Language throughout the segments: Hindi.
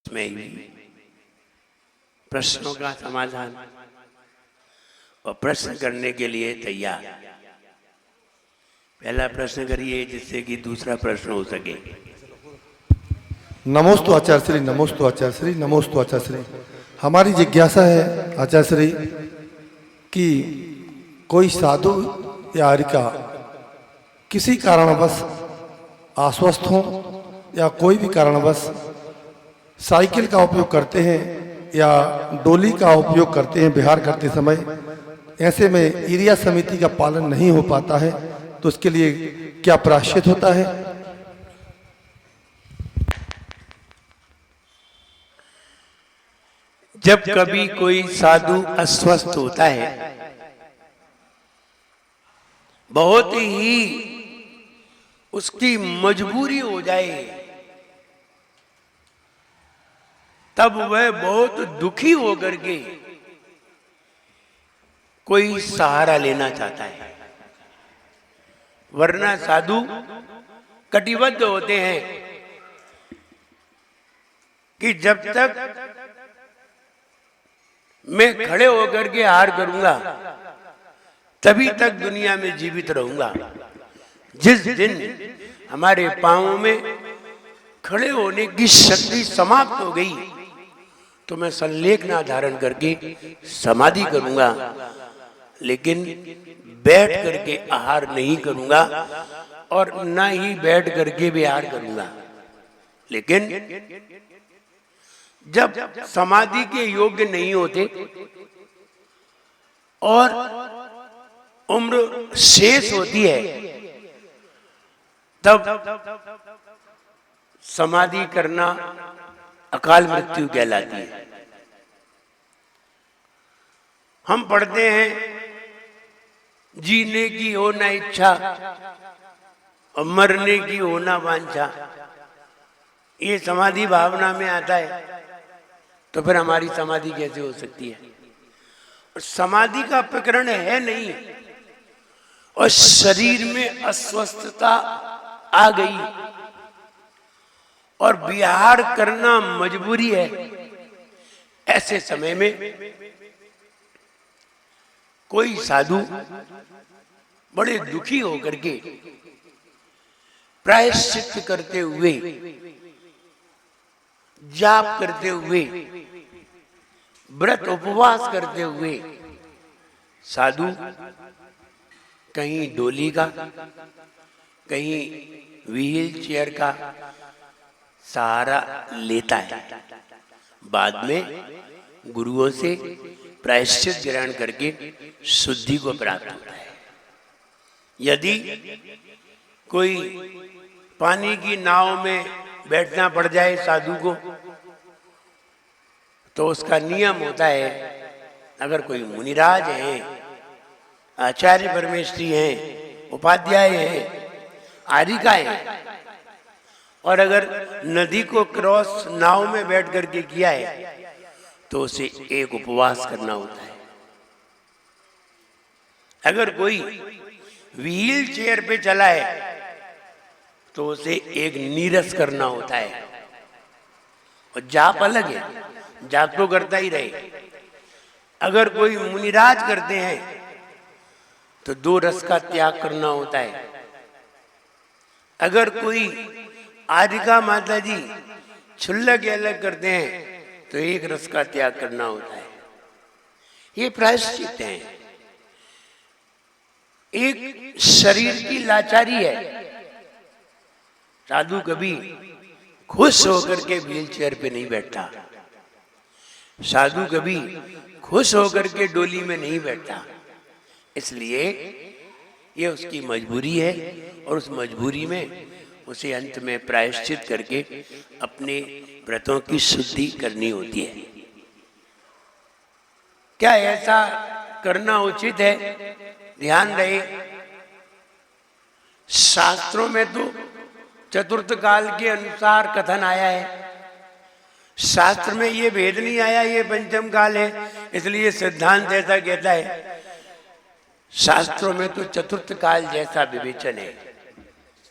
में भी प्रश्नों का समाधान और प्रश्न करने के लिए तैयार। पहला प्रश्न करिए जिससे कि दूसरा प्रश्न हो सके। नमोस्तु आचार्य श्री, नमोस्तु आचार्य श्री, नमोस्तु आचार्य श्री। हमारी जिज्ञासा है आचार्य श्री कि कोई साधु या आर्यिका किसी कारणवश अस्वस्थ हो या कोई भी कारणवश साइकिल का उपयोग करते हैं या डोली का उपयोग करते हैं विहार करते समय, ऐसे में इरिया समिति का पालन नहीं हो पाता है तो उसके लिए क्या प्रायश्चित होता है? जब कभी कोई साधु अस्वस्थ होता है, बहुत ही उसकी मजबूरी हो जाए, तब वह बहुत दुखी होकर के कोई सहारा लेना चाहता है। वरना साधु कटिबद्ध होते हैं कि जब तक मैं खड़े होकर के आहार करूंगा तभी तक दुनिया में जीवित रहूंगा। जिस दिन हमारे पांवों में खड़े होने की शक्ति समाप्त हो गई तो मैं संलेखना धारण करके समाधि करूंगा, लेकिन बैठ करके आहार नहीं करूंगा और न ही बैठ करके विहार करूंगा। लेकिन जब समाधि के योग्य नहीं होते और उम्र शेष होती है, तब समाधि करना अकाल मृत्यु कहलाती है। हम पढ़ते हैं जीने की हो ना इच्छा और मरने की हो ना वांछा। ये समाधि भावना में आता है तो फिर हमारी समाधि कैसे हो सकती है? और समाधि का प्रकरण है नहीं और शरीर में अस्वस्थता आ गई और विहार करना मजबूरी है। ऐसे समय में कोई साधु बड़े दुखी होकर के प्रायश्चित करते हुए, जाप करते हुए, व्रत उपवास करते हुए साधु कहीं डोली का, कहीं व्हील चेयर का सहारा लेता है। बाद में गुरुओं से प्रायश्चित ग्रहण करके शुद्धि को प्राप्त होता है। यदि कोई पानी की नाव में बैठना पड़ जाए साधु को तो उसका नियम होता है, अगर कोई मुनिराज हैं, आचार्य परमेश्वरी हैं, उपाध्याय हैं, आर्यिकाएं हैं, और अगर नदी को क्रॉस नाव में बैठ करके किया है तो उसे एक उपवास करना होता है। अगर कोई व्हील चेयर पे चला है तो उसे एक नीरस करना होता है। और जाप अलग है, जाप तो करता ही रहे। अगर कोई मुनिराज करते हैं तो 2 रस का त्याग करना होता है। अगर कोई आर्यिका माता जी क्षुल्लक अलग करते हैं तो 1 रस का त्याग करना होता है। ये प्रायश्चित है, एक शरीर की लाचारी है। साधु कभी खुश होकर के व्हील चेयर पे नहीं बैठता, साधु कभी खुश होकर के डोली में नहीं बैठता। इसलिए ये उसकी मजबूरी है और उस मजबूरी में उसे अंत में प्रायश्चित करके अपने व्रतों की शुद्धि करनी होती है। क्या ऐसा करना उचित है? ध्यान रहे, शास्त्रों में तो चतुर्थ काल के अनुसार कथन आया है। शास्त्र में ये भेद नहीं आया ये पंचम काल है, इसलिए सिद्धांत ऐसा कहता है। शास्त्रों में तो चतुर्थ काल जैसा विवेचन है,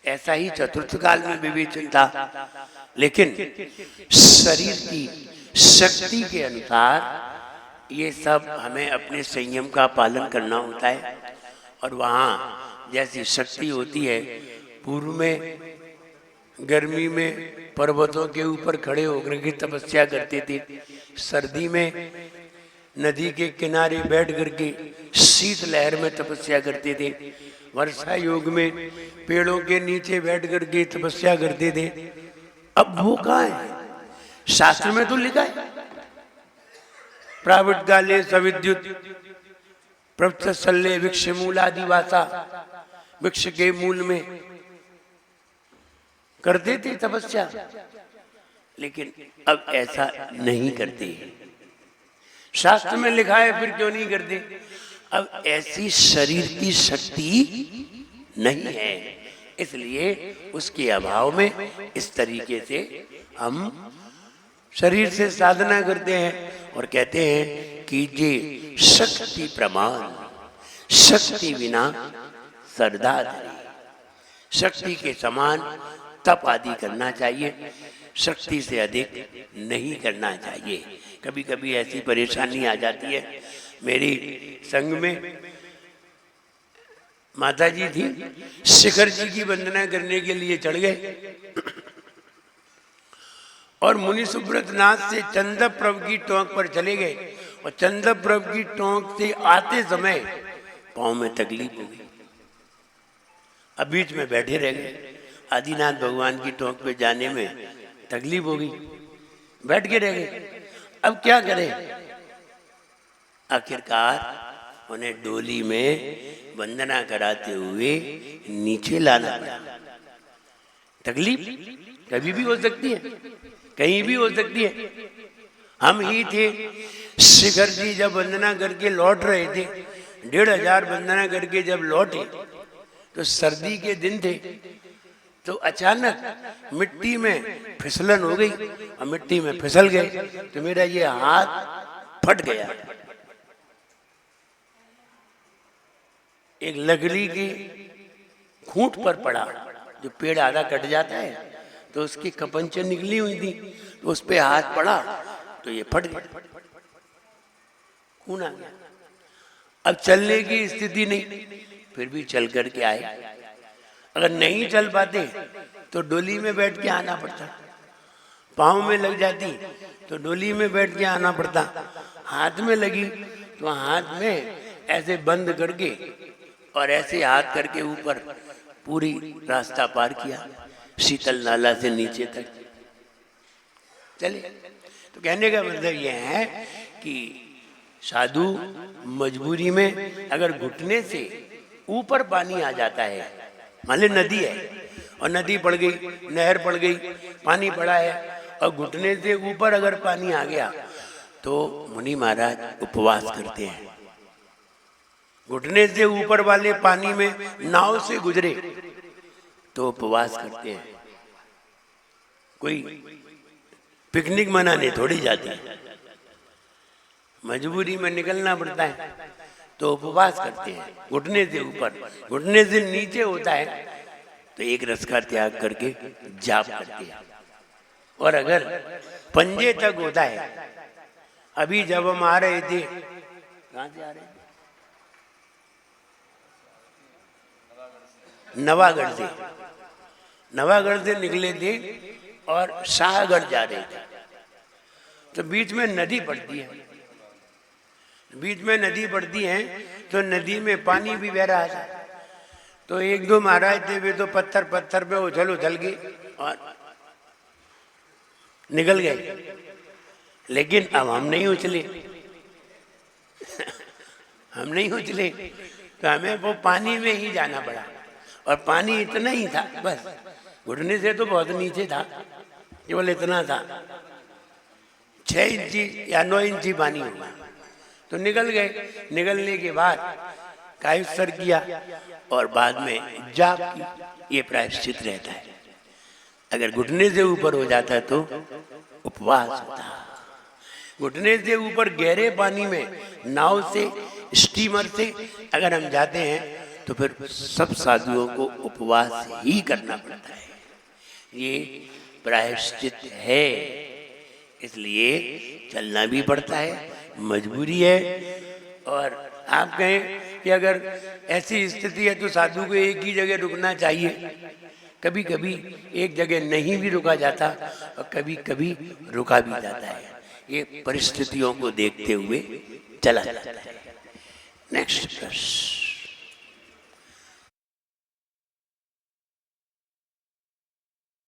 ऐसा ही चतुर्थ काल में विवेचन था। लेकिन शरीर की शक्ति के अनुसार ये सब हमें अपने संयम का पालन करना होता है। और वहाँ जैसी शक्ति होती है, पूर्व में गर्मी में पर्वतों के ऊपर खड़े होकर के तपस्या करते थे, सर्दी में नदी के किनारे बैठ करके शीत लहर में तपस्या करते थे, वर्षा योग में पेड़ों के नीचे बैठ करके तपस्या करते थे। अब वो कहाँ है? शास्त्र में तो लिखा है, प्राविट काले सविद्युत प्रवत्सल्ले वृक्ष मूलादिवासा, वृक्ष के मूल में करते थे तपस्या, लेकिन अब ऐसा नहीं करते। शास्त्र में लिखा है, फिर क्यों नहीं करते? अब ऐसी शरीर की शक्ति नहीं है, इसलिए उसके अभाव में इस तरीके से हम शरीर से साधना करते हैं और कहते हैं कि ये शक्ति प्रमाण, शक्ति बिना श्रद्धा धरी। शक्ति के समान तप आदि करना चाहिए, शक्ति से अधिक नहीं करना चाहिए। कभी कभी ऐसी परेशानी आ जाती है। मेरी संघ में माता जी थी, शिखर जी की वंदना करने के लिए चढ़ गए और मुनि सुब्रत नाथ से चंदब प्रभु की टोंक पर चले गए, और चंदब प्रभु की टोंक से आते समय पांव में तकलीफ हो गई। अब बीच में बैठे रह गए, आदिनाथ भगवान की टोंक पे जाने में तकलीफ हो गई, बैठ के रह गए। अब क्या करें? आखिरकार उन्हें डोली में वंदना कराते हुए नीचे लाना पड़ा। तकलीफ कभी भी हो सकती है, कहीं भी हो सकती है। हम ही थे, शिखर जी जब वंदना करके लौट रहे थे, 1500 वंदना करके जब लौटे तो सर्दी के दिन थे, तो अचानक मिट्टी में फिसलन हो गई और मिट्टी में फिसल गए, तो मेरा ये हाथ फट गया। एक लकड़ी की खूंट पर पड़ा, जो पेड़ आधा कट जाता है तो उसकी कपंचे निकली हुई थी, तो उस पे हाथ पड़ा तो ये फट गया, खून आ गया। अब चलने की स्थिति नहीं, फिर भी चल करके आए। अगर नहीं चल पाते तो डोली में बैठ के आना पड़ता, पाँव में लग जाती तो डोली में बैठ के आना पड़ता, हाथ में लगी तो हाथ में ऐसे बंद करके और ऐसे हाथ करके ऊपर पूरी रास्ता पार किया, शीतल नाला से नीचे तक चले। तो कहने का मतलब यह है कि साधु मजबूरी में अगर घुटने से ऊपर पानी आ जाता है, मान ली नदी है और नदी पड़ गई, नहर पड़ गई, पानी पड़ा है और घुटने से ऊपर अगर पानी आ गया तो मुनि महाराज उपवास करते हैं। घुटने से ऊपर वाले पानी में नाव से गुजरे तो उपवास करते हैं। कोई पिकनिक मनाने थोड़ी जाते हैं, मजबूरी में निकलना पड़ता है तो उपवास करते हैं। घुटने से ऊपर, घुटने से नीचे होता है तो एक रस का त्याग करके जाप करते हैं। और अगर पंजे तक होता है, अभी जब हम आ रहे थे, कहाँ से आ रहे थे? नवागढ़ से, नवागढ़ से निकले थे और शाहगढ़ जा रहे थे, तो बीच में नदी पड़ती है, बीच में नदी पड़ती है तो नदी में पानी भी बह रहा था। तो एक दो महाराज थे, वे तो पत्थर पत्थर पे उछल उछल के और निकल गए, लेकिन अब हम नहीं उछले हम नहीं उछले, तो हमें वो पानी में ही जाना पड़ा। और पानी इतना ही था, बस घुटने से तो बहुत नीचे था, केवल इतना था, 6 इंची या 9 इंची पानी होगा। तो निकल गए, निकलने के बाद कायस्तर किया और बाद में जाप की, ये प्रायश्चित रहता है। अगर घुटने से ऊपर हो जाता है तो उपवास होता है। घुटने से ऊपर गहरे पानी में नाव से, स्टीमर से अगर हम जाते हैं तो फिर सब साधुओं को उपवास ही करना पड़ता है। ये प्रायश्चित है, इसलिए चलना भी पड़ता है, मजबूरी है। और आप कहें कि अगर ऐसी स्थिति है तो साधु को एक ही जगह रुकना चाहिए। कभी कभी एक जगह नहीं भी रुका जाता और कभी कभी रुका भी जाता है, ये परिस्थितियों को देखते हुए चला जाता है। नेक्स्ट प्रश्न।